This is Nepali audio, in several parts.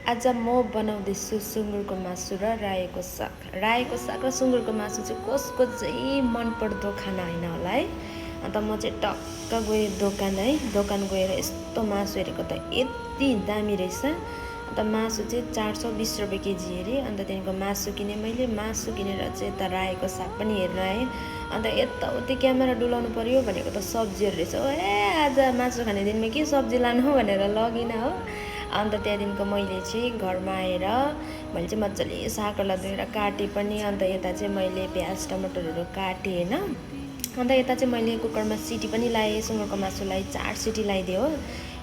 आज म बनाउँदैछु सुँगुरको मासु र रायोको साग। रायोको साग र सुँगुरको मासु चाहिँ कसको चाहिँ मनपर्दो खाना होइन होला है। अन्त म चाहिँ टक्क गएँ दोकान गएर यस्तो मासु हेरेको त यति दामी रहेछ। अन्त मासु चाहिँ 420 रुपियाँ केजी अरे। अन्त त्यहाँदेखिको मासु किनेँ मैले। मासु किनेर चाहिँ यता रायोको साग पनि हेर्न आएँ। अन्त यताउति क्यामेरा डुलाउनु पऱ्यो भनेको त सब्जीहरू रहेछ। आज मासु खाने दिनमा के सब्जी लानु भनेर लगिनँ हो। अन्त त्यहाँदेखिको मैले चाहिँ घरमा आएर मैले चाहिँ मजाले सागहरूलाई धोएर काटेँ पनि। अन्त यता चाहिँ मैले प्याज टमाटरहरू काटेँ होइन। अन्त यता चाहिँ मैले कुकरमा सिटी पनि लगाएँ। सुँगुरको मासुलाई 4 सिटी लगाइदिएँ हो।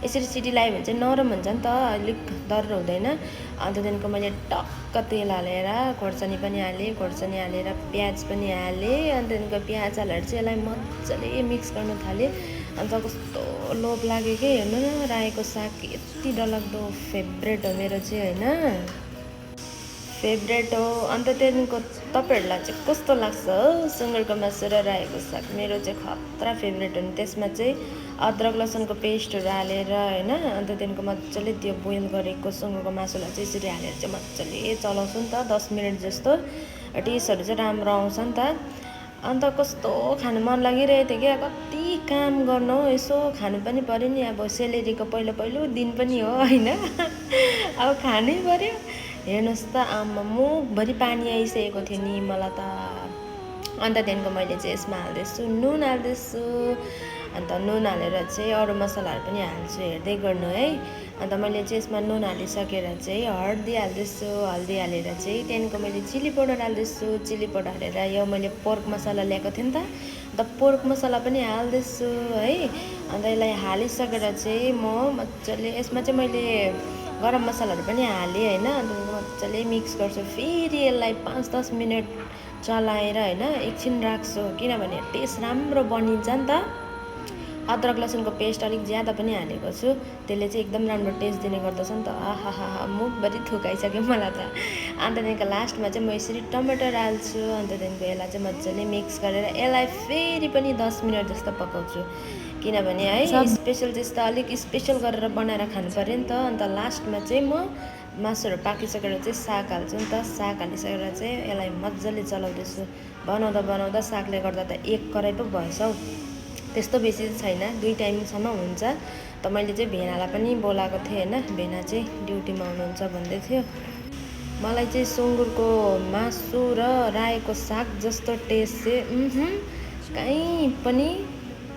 यसरी सिटी लगायो भने चाहिँ नरम हुन्छ नि त, अलिक दर्रो हुँदैन। अन्त त्यहाँदेखिको मैले टक्क तेल हालेर खोर्सानी पनि हालेँ। खोर्सानी हालेर प्याज पनि हालेँ। अन्त त्यहाँदेखिको प्याज हालेर चाहिँ यसलाई मजाले मिक्स गर्नु थालेँ। अन्त कस्तो लोभ लाग्यो कि हेर्नु न, रायोको साग यति डरलाग्दो फेभरेट हो मेरो चाहिँ होइन, फेभरेट हो। अन्त त्यहाँदेखिको तपाईँहरूलाई चाहिँ कस्तो लाग्छ हो सुँगुरको मासु र रायोको साग? मेरो चाहिँ खतरा फेभरेट हो नि। त्यसमा चाहिँ अदरक लसुनको पेस्टहरू हालेर होइन। अन्त त्यहाँदेखिको मजाले त्यो बोइल गरेको सुँगुरको मासुलाई चाहिँ यसरी हालेर चाहिँ मजाले चलाउँछु नि त 10 मिनट जस्तो। टेस्टहरू चाहिँ राम्रो आउँछ नि त। अन्त कस्तो खानु मन लागिरहेको थियो क्या, कति काम गर्नु हो, यसो खानु पनि पऱ्यो नि। अब सेलेरीको पहिलो दिन पनि हो होइन। अब खानै पऱ्यो। हेर्नुहोस् त आमा मुखभरि पानी आइसकेको थियो नि मलाई त। अन्त त्यहाँदेखिको मैले चाहिँ यसमा हाल्दैछु नुन हाल्दैछु। अन्त नुन हालेर चाहिँ अरू मसलाहरू पनि हाल्छु, हेर्दै गर्नु है। अन्त मैले चाहिँ यसमा नुन हालिसकेर चाहिँ हर्दी हाल्दैछु। हल्दी हालेर चाहिँ त्यहाँदेखिको मैले चिली पाउडर हाल्दैछु। चिली पाउडर हालेर यो मैले पोर्क मसला ल्याएको थिएँ नि त, अन्त पोर्क मसला पनि हाल्दैछु है। अन्त यसलाई हालिसकेर चाहिँ म मजाले यसमा चाहिँ मैले गरम मसलाहरू पनि हालेँ होइन। अन्त मजाले मिक्स गर्छु। फेरि यसलाई 5-10 मिनट चलाएर होइन एकछिन राख्छु, किनभने टेस्ट राम्रो बनिन्छ नि त। अदरक लसुनको पेस्ट अलिक ज्यादा पनि हालेको छु, त्यसले चाहिँ एकदम राम्रो टेस्ट दिने गर्दछ नि त। आहाहा मुखभरि थुकाइसक्यो मलाई त। अन्त त्यहाँदेखिको लास्टमा चाहिँ म यसरी टमाटर हाल्छु। अन्त त्यहाँदेखिको यसलाई चाहिँ मजाले मिक्स गरेर यसलाई फेरि पनि 10 मिनट जस्तो पकाउँछु, किनभने है स्पेसल चाहिँ त अलिक स्पेसल गरेर बनाएर खानु पऱ्यो नि त। अन्त लास्टमा चाहिँ म मासुहरू पाकिसकेर चाहिँ साग हाल्छु नि त। साग हालिसकेर चाहिँ यसलाई मजाले चलाउँदैछु। बनाउँदा सागले गर्दा त 1 कराई पो भएछ हौ, त्यस्तो बेसी चाहिँ छैन, 2 टाइमसम्म हुन्छ। त मैले चाहिँ भेनालाई पनि बोलाएको थिएँ होइन, भेना चाहिँ ड्युटीमा हुनुहुन्छ भन्दै थियो। मलाई चाहिँ सुँगुरको मासु र रायोको साग जस्तो टेस्ट चाहिँ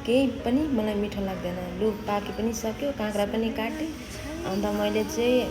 केही पनि मलाई मिठो लाग्दैन। लु पाकी पनि सक्यो, काँक्रा पनि काटेँ। अन्त मैले चाहिँ